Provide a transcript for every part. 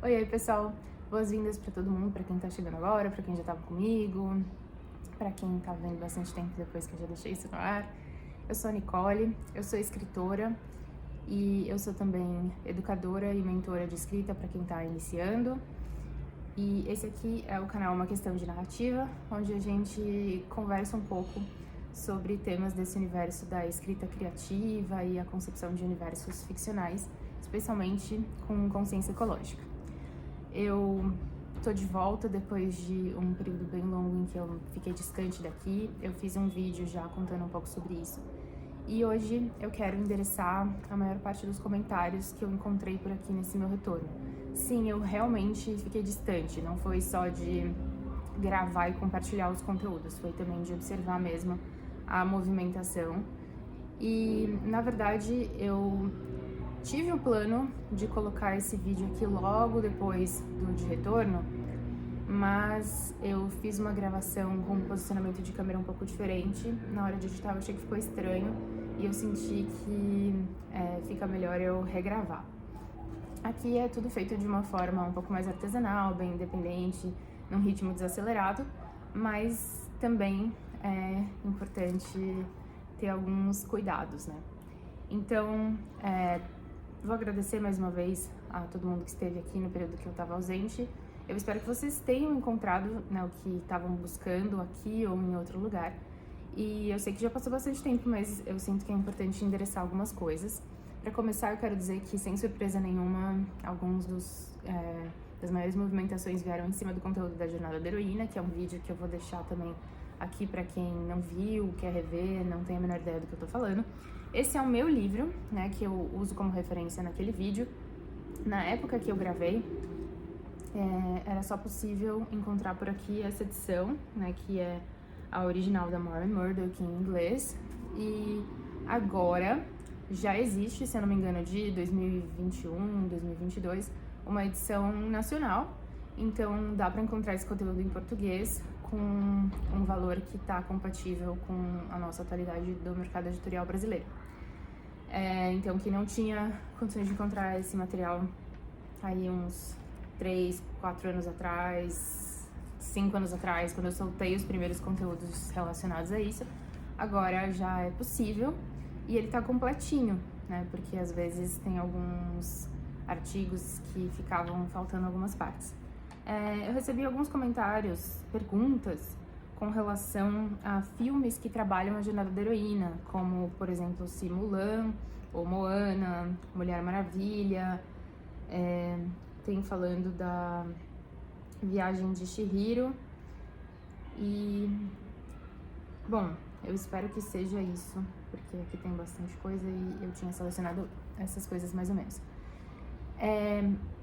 Oi, aí pessoal, boas-vindas para todo mundo, para quem tá chegando agora, para quem já tava comigo, para quem tá vendo bastante tempo depois que eu já deixei isso no ar. Eu sou a Nicole, eu sou escritora e eu sou também educadora e mentora de escrita para quem tá iniciando. E esse aqui é o canal Uma Questão de Narrativa, onde a gente conversa um pouco sobre temas desse universo da escrita criativa e a concepção de universos ficcionais, especialmente com consciência ecológica. Eu tô de volta depois de um período bem longo em que eu fiquei distante daqui. Eu fiz um vídeo já contando um pouco sobre isso. E hoje eu quero endereçar a maior parte dos comentários que eu encontrei por aqui nesse meu retorno. Sim, eu realmente fiquei distante, não foi só de gravar e compartilhar os conteúdos, foi também de observar mesmo a movimentação. E, na verdade, eu tive o plano de colocar esse vídeo aqui logo depois do de retorno, mas eu fiz uma gravação com um posicionamento de câmera um pouco diferente. Na hora de editar eu achei que ficou estranho e eu senti que fica melhor eu regravar. Aqui é tudo feito de uma forma um pouco mais artesanal, bem independente, num ritmo desacelerado, mas também é importante ter alguns cuidados, né? Então, vou agradecer mais uma vez a todo mundo que esteve aqui no período que eu estava ausente. Eu espero que vocês tenham encontrado, né, o que estavam buscando aqui ou em outro lugar. E eu sei que já passou bastante tempo, mas eu sinto que é importante endereçar algumas coisas. Para começar, eu quero dizer que, sem surpresa nenhuma, alguns das maiores movimentações vieram em cima do conteúdo da Jornada da Heroína, que é um vídeo que eu vou deixar também aqui para quem não viu, quer rever, não tem a menor ideia do que eu tô falando. Esse é o meu livro, né, que eu uso como referência naquele vídeo. Na época que eu gravei, era só possível encontrar por aqui essa edição, né, que é a original da Maureen Murdock em inglês. E agora já existe, se eu não me engano, de 2021, 2022, uma edição nacional. Então dá para encontrar esse conteúdo em português com um valor que está compatível com a nossa atualidade do mercado editorial brasileiro. Então, quem não tinha condições de encontrar esse material aí uns 3, 4 anos atrás, 5 anos atrás, quando eu soltei os primeiros conteúdos relacionados a isso, agora já é possível e ele tá completinho, né? Porque às vezes tem alguns artigos que ficavam faltando algumas partes. Eu recebi alguns comentários, perguntas com relação a filmes que trabalham a jornada da heroína, como, por exemplo, se Mulan ou Moana, Mulher Maravilha, tem falando da Viagem de Chihiro. E, bom, eu espero que seja isso, porque aqui tem bastante coisa e eu tinha selecionado essas coisas mais ou menos.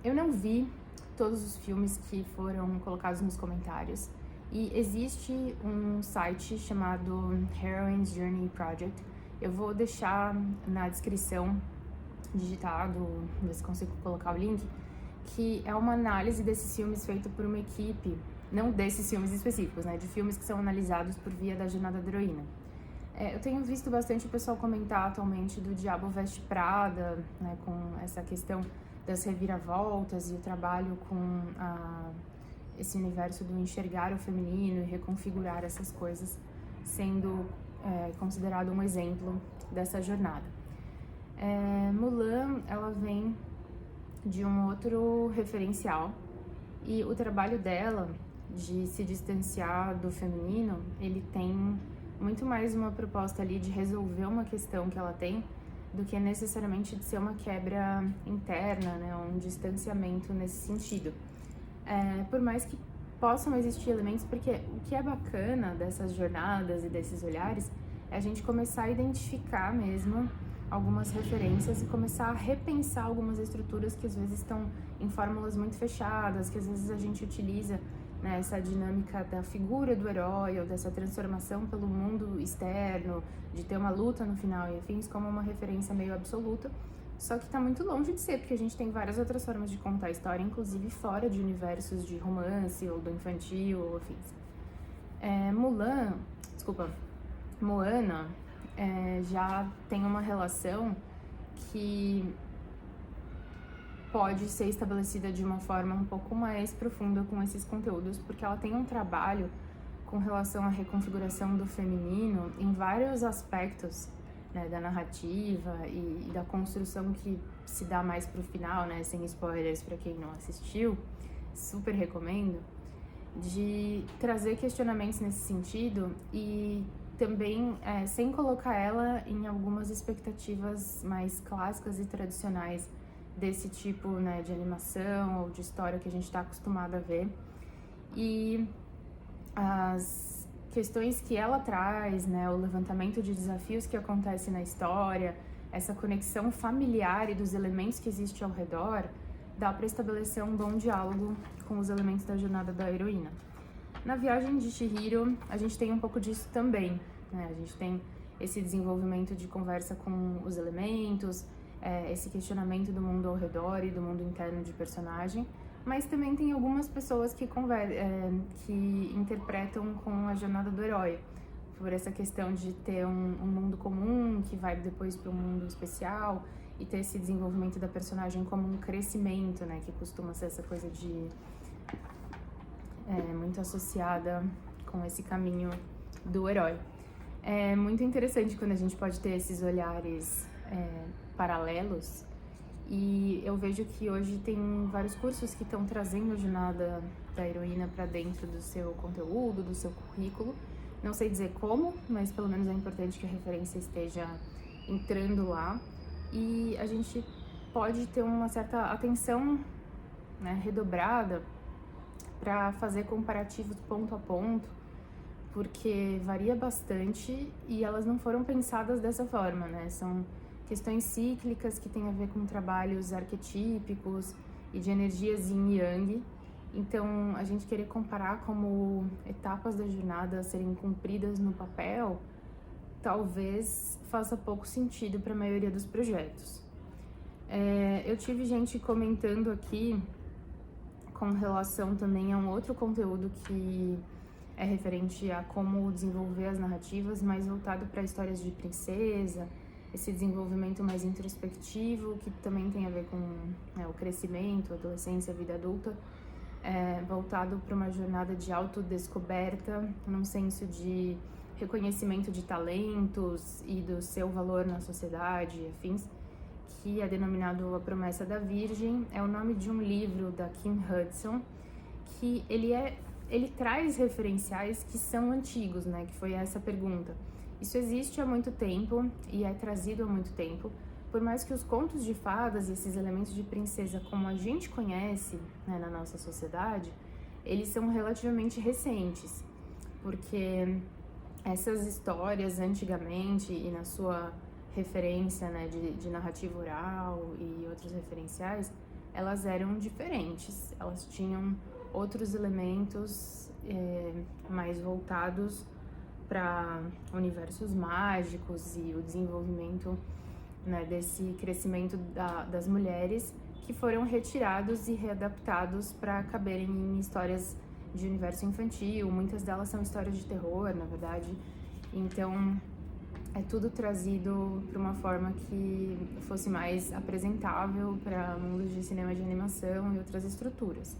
Eu não vi todos os filmes que foram colocados nos comentários, e existe um site chamado Heroine's Journey Project. Eu vou deixar na descrição digitado, ver se consigo colocar o link, que é uma análise desses filmes feita por uma equipe, não desses filmes específicos, né, de filmes que são analisados por via da Jornada da Heroína. Eu tenho visto bastante o pessoal comentar atualmente do Diabo Veste Prada, né, com essa questão das reviravoltas e o trabalho com esse universo do enxergar o feminino e reconfigurar essas coisas, sendo considerado um exemplo dessa jornada. Mulan, ela vem de um outro referencial e o trabalho dela de se distanciar do feminino, ele tem muito mais uma proposta ali de resolver uma questão que ela tem do que necessariamente de ser uma quebra interna, né, um distanciamento nesse sentido. Por mais que possam existir elementos, porque o que é bacana dessas jornadas e desses olhares é a gente começar a identificar mesmo algumas referências e começar a repensar algumas estruturas que às vezes estão em fórmulas muito fechadas, que às vezes a gente utiliza, né, essa dinâmica da figura do herói ou dessa transformação pelo mundo externo, de ter uma luta no final e afins, como uma referência meio absoluta, só que tá muito longe de ser, porque a gente tem várias outras formas de contar a história, inclusive fora de universos de romance ou do infantil ou afins. Moana já tem uma relação que pode ser estabelecida de uma forma um pouco mais profunda com esses conteúdos, porque ela tem um trabalho com relação à reconfiguração do feminino em vários aspectos, né, da narrativa e da construção que se dá mais pro final, né, sem spoilers para quem não assistiu, super recomendo, de trazer questionamentos nesse sentido e também sem colocar ela em algumas expectativas mais clássicas e tradicionais desse tipo, né, de animação ou de história que a gente está acostumado a ver. E as questões que ela traz, né, o levantamento de desafios que acontece na história, essa conexão familiar e dos elementos que existem ao redor, dá para estabelecer um bom diálogo com os elementos da jornada da heroína. Na Viagem de Chihiro, a gente tem um pouco disso também, né? A gente tem esse desenvolvimento de conversa com os elementos, esse questionamento do mundo ao redor e do mundo interno de personagem, mas também tem algumas pessoas que interpretam com a jornada do herói, por essa questão de ter um mundo comum que vai depois para um mundo especial e ter esse desenvolvimento da personagem como um crescimento, né, que costuma ser essa coisa de muito associada com esse caminho do herói. É muito interessante quando a gente pode ter esses olhares paralelos, e eu vejo que hoje tem vários cursos que estão trazendo a jornada da heroína para dentro do seu conteúdo, do seu currículo. Não sei dizer como, mas pelo menos é importante que a referência esteja entrando lá, e a gente pode ter uma certa atenção, né, redobrada para fazer comparativos ponto a ponto, porque varia bastante e elas não foram pensadas dessa forma, né? São questões cíclicas que têm a ver com trabalhos arquetípicos e de energias yin e yang. Então, a gente querer comparar como etapas da jornada serem cumpridas no papel, talvez faça pouco sentido para a maioria dos projetos. Eu tive gente comentando aqui com relação também a um outro conteúdo que é referente a como desenvolver as narrativas, mais voltado para histórias de princesa, esse desenvolvimento mais introspectivo, que também tem a ver com o crescimento, adolescência, vida adulta, voltado para uma jornada de autodescoberta, num senso de reconhecimento de talentos e do seu valor na sociedade, afins, que é denominado A Promessa da Virgem. É o nome de um livro da Kim Hudson, que ele traz referenciais que são antigos, né? Que foi essa pergunta. Isso existe há muito tempo e é trazido há muito tempo, por mais que os contos de fadas e esses elementos de princesa, como a gente conhece, né, na nossa sociedade, eles são relativamente recentes, porque essas histórias antigamente e na sua referência, né, de narrativa oral e outros referenciais, elas eram diferentes, elas tinham outros elementos mais voltados para universos mágicos e o desenvolvimento, né, desse crescimento das mulheres, que foram retirados e readaptados para caberem em histórias de universo infantil. Muitas delas são histórias de terror, na verdade. Então, é tudo trazido para uma forma que fosse mais apresentável para mundos de cinema de animação e outras estruturas.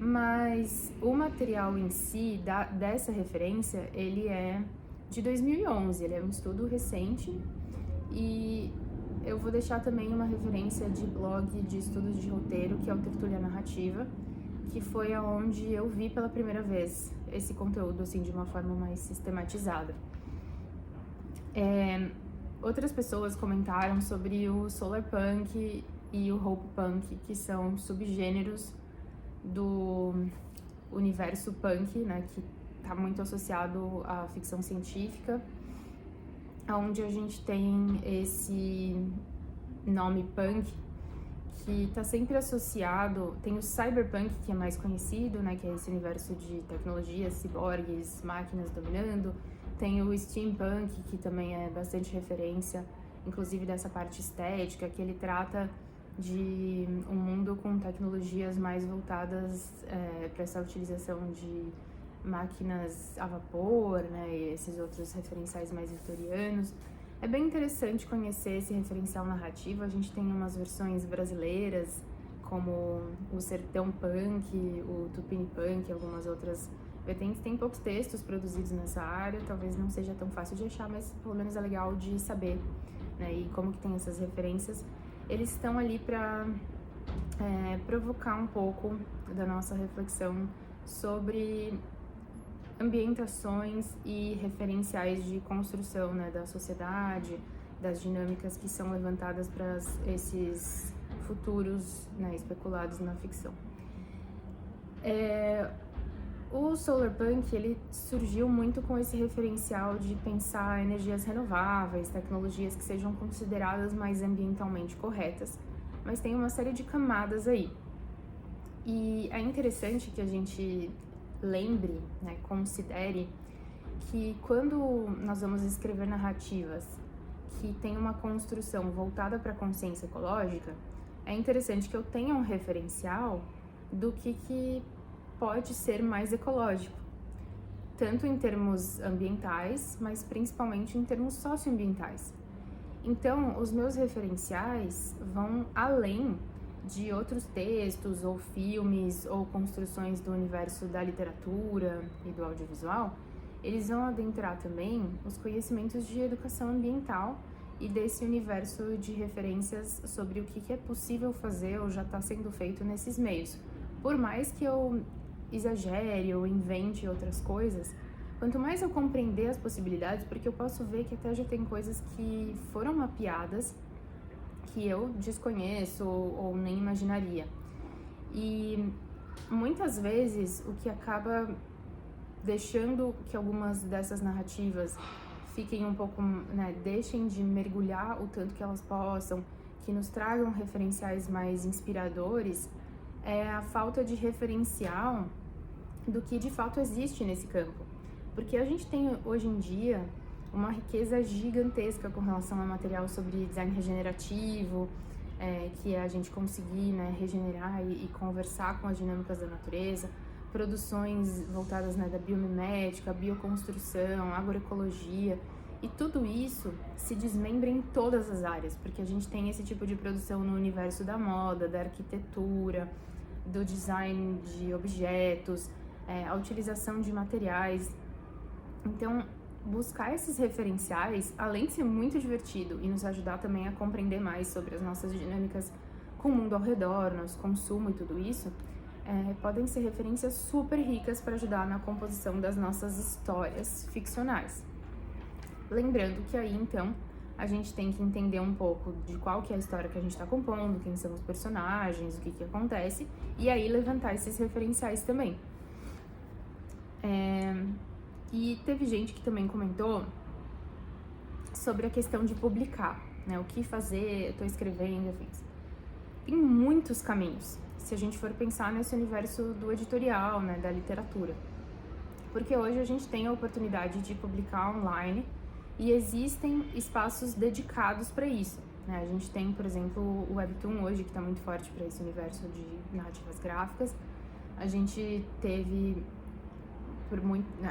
Mas o material em si, dessa referência, ele é de 2011, ele é um estudo recente, e eu vou deixar também uma referência de blog de estudos de roteiro, que é o Tertúlia Narrativa, que foi aonde eu vi pela primeira vez esse conteúdo assim de uma forma mais sistematizada. Outras pessoas comentaram sobre o solar punk e o hope punk, que são subgêneros do universo punk, né, que está muito associado à ficção científica, onde a gente tem esse nome punk que está sempre associado. Tem o cyberpunk, que é mais conhecido, né, que é esse universo de tecnologias, ciborgues, máquinas dominando. Tem o steampunk, que também é bastante referência, inclusive dessa parte estética, que ele trata de um mundo com tecnologias mais voltadas para essa utilização de máquinas a vapor, né, e esses outros referenciais mais vitorianos. É bem interessante conhecer esse referencial narrativo. A gente tem umas versões brasileiras como o sertão punk, o tupini punk, algumas outras vertentes. Tem poucos textos produzidos nessa área, talvez não seja tão fácil de achar, mas pelo menos é legal de saber, né? E como que tem essas referências. Eles estão ali para provocar um pouco da nossa reflexão sobre ambientações e referenciais de construção, né, da sociedade, das dinâmicas que são levantadas para esses futuros, né, especulados na ficção. O solarpunk, ele surgiu muito com esse referencial de pensar energias renováveis, tecnologias que sejam consideradas mais ambientalmente corretas, mas tem uma série de camadas aí. E é interessante que a gente lembre, né, considere que quando nós vamos escrever narrativas que tem uma construção voltada para a consciência ecológica, é interessante que eu tenha um referencial do que pode ser mais ecológico, tanto em termos ambientais, mas principalmente em termos socioambientais. Então, os meus referenciais vão além de outros textos, ou filmes, ou construções do universo da literatura e do audiovisual. Eles vão adentrar também os conhecimentos de educação ambiental e desse universo de referências sobre o que é possível fazer ou já está sendo feito nesses meios. Por mais que eu exagere ou invente outras coisas, quanto mais eu compreender as possibilidades, porque eu posso ver que até já tem coisas que foram mapeadas que eu desconheço ou nem imaginaria. E muitas vezes o que acaba deixando que algumas dessas narrativas fiquem um pouco, né, deixem de mergulhar o tanto que elas possam, que nos tragam referenciais mais inspiradores, é a falta de referencial do que de fato existe nesse campo. Porque a gente tem hoje em dia uma riqueza gigantesca com relação a material sobre design regenerativo, que é a gente conseguir, né, regenerar e conversar com as dinâmicas da natureza, produções voltadas, né, da biomimética, bioconstrução, agroecologia, e tudo isso se desmembra em todas as áreas, porque a gente tem esse tipo de produção no universo da moda, da arquitetura, do design de objetos, a utilização de materiais. Então, buscar esses referenciais, além de ser muito divertido e nos ajudar também a compreender mais sobre as nossas dinâmicas com o mundo ao redor, nosso consumo e tudo isso, podem ser referências super ricas para ajudar na composição das nossas histórias ficcionais. Lembrando que aí, então, a gente tem que entender um pouco de qual que é a história que a gente está compondo, quem são os personagens, o que acontece, e aí levantar esses referenciais também. E teve gente que também comentou sobre a questão de publicar, né? O que fazer, eu tô escrevendo, enfim. Tem muitos caminhos, se a gente for pensar nesse universo do editorial, né, da literatura. Porque hoje a gente tem a oportunidade de publicar online e existem espaços dedicados para isso, né? A gente tem, por exemplo, o Webtoon hoje, que está muito forte para esse universo de narrativas gráficas. A gente teve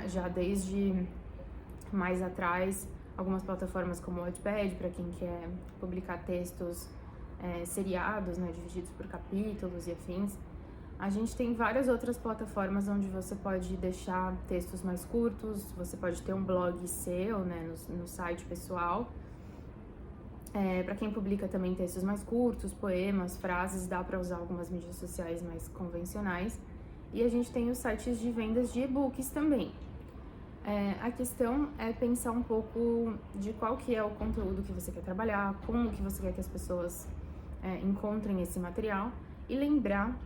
já desde mais atrás algumas plataformas como o Wattpad, para quem quer publicar textos seriados, né, divididos por capítulos e afins. A gente tem várias outras plataformas onde você pode deixar textos mais curtos, você pode ter um blog seu, né, no site pessoal. Para quem publica também textos mais curtos, poemas, frases, dá para usar algumas mídias sociais mais convencionais. E a gente tem os sites de vendas de e-books também. A questão é pensar um pouco de qual que é o conteúdo que você quer trabalhar, como que você quer que as pessoas encontrem esse material, e lembrar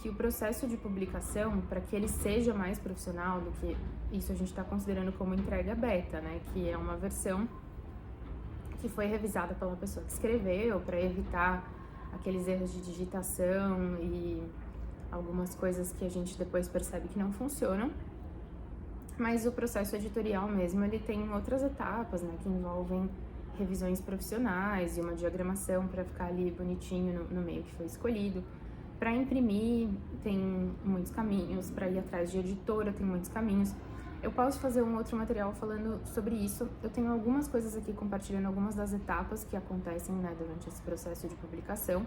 que o processo de publicação, para que ele seja mais profissional do que isso, a gente está considerando como entrega beta, né, que é uma versão que foi revisada pela pessoa que escreveu, para evitar aqueles erros de digitação e algumas coisas que a gente depois percebe que não funcionam. Mas o processo editorial mesmo, ele tem outras etapas, né, que envolvem revisões profissionais e uma diagramação para ficar ali bonitinho no meio que foi escolhido. Para imprimir, tem muitos caminhos, para ir atrás de editora, tem muitos caminhos. Eu posso fazer um outro material falando sobre isso. Eu tenho algumas coisas aqui compartilhando algumas das etapas que acontecem, né, durante esse processo de publicação.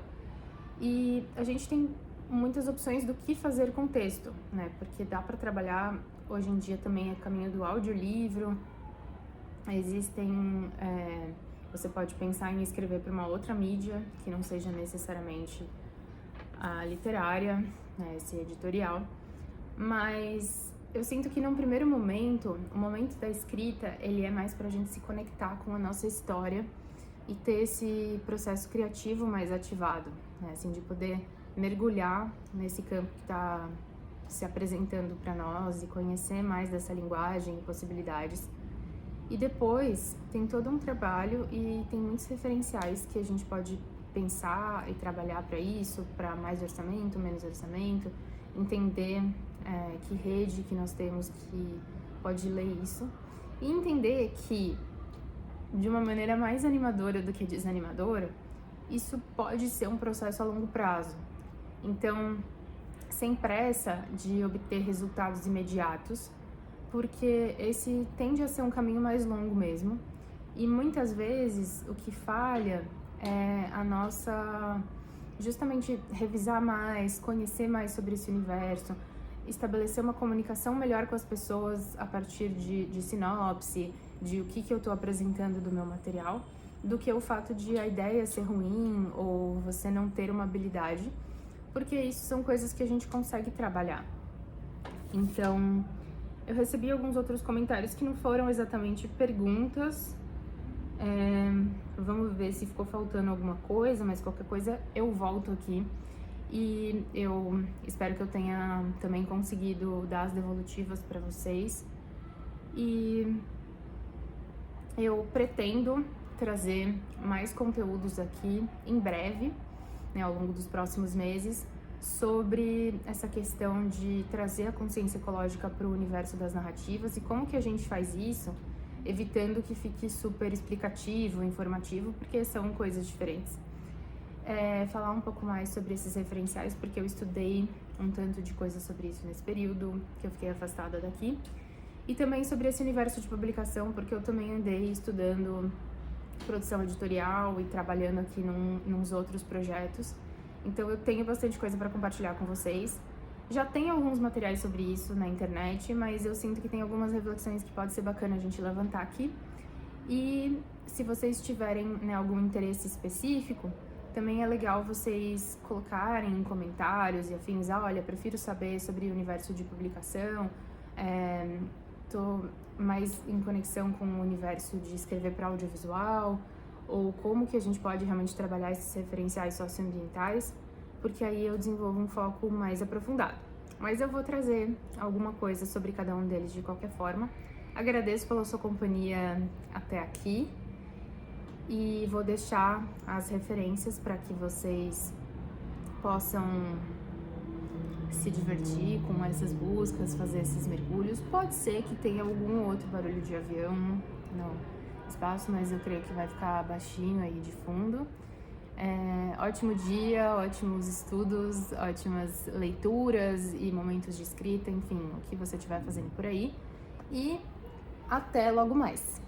E a gente tem muitas opções do que fazer com texto, né? Porque dá para trabalhar, hoje em dia também é caminho do audiolivro, existem... você pode pensar em escrever para uma outra mídia, que não seja necessariamente a literária, né, esse editorial, mas eu sinto que num primeiro momento, o momento da escrita, ele é mais pra gente se conectar com a nossa história e ter esse processo criativo mais ativado, né, assim, de poder mergulhar nesse campo que tá se apresentando para nós e conhecer mais dessa linguagem e possibilidades. E depois tem todo um trabalho e tem muitos referenciais que a gente pode pensar e trabalhar para isso, para mais orçamento, menos orçamento, entender que rede que nós temos que pode ler isso e entender que, de uma maneira mais animadora do que desanimadora, isso pode ser um processo a longo prazo. Então, sem pressa de obter resultados imediatos, porque esse tende a ser um caminho mais longo mesmo, e muitas vezes o que falha é a nossa, justamente, revisar mais, conhecer mais sobre esse universo, estabelecer uma comunicação melhor com as pessoas a partir de sinopse, de o que eu estou apresentando do meu material, do que o fato de a ideia ser ruim ou você não ter uma habilidade, porque isso são coisas que a gente consegue trabalhar. Então, eu recebi alguns outros comentários que não foram exatamente perguntas. Vamos ver se ficou faltando alguma coisa, mas qualquer coisa eu volto aqui. E eu espero que eu tenha também conseguido dar as devolutivas para vocês. E eu pretendo trazer mais conteúdos aqui em breve, né, ao longo dos próximos meses, sobre essa questão de trazer a consciência ecológica para o universo das narrativas e como que a gente faz isso, evitando que fique super explicativo, informativo, porque são coisas diferentes. Falar um pouco mais sobre esses referenciais, porque eu estudei um tanto de coisa sobre isso nesse período que eu fiquei afastada daqui, e também sobre esse universo de publicação, porque eu também andei estudando produção editorial e trabalhando aqui nos outros projetos. Então eu tenho bastante coisa para compartilhar com vocês. Já tem alguns materiais sobre isso na internet, mas eu sinto que tem algumas reflexões que pode ser bacana a gente levantar aqui. E se vocês tiverem, né, algum interesse específico, também é legal vocês colocarem em comentários e afins, olha, prefiro saber sobre o universo de publicação, tô mais em conexão com o universo de escrever para audiovisual, ou como que a gente pode realmente trabalhar esses referenciais socioambientais, porque aí eu desenvolvo um foco mais aprofundado. Mas eu vou trazer alguma coisa sobre cada um deles de qualquer forma. Agradeço pela sua companhia até aqui e vou deixar as referências para que vocês possam se divertir com essas buscas, fazer esses mergulhos. Pode ser que tenha algum outro barulho de avião no espaço, mas eu creio que vai ficar baixinho aí de fundo. Ótimo dia, ótimos estudos, ótimas leituras e momentos de escrita, enfim, o que você estiver fazendo por aí. E até logo mais!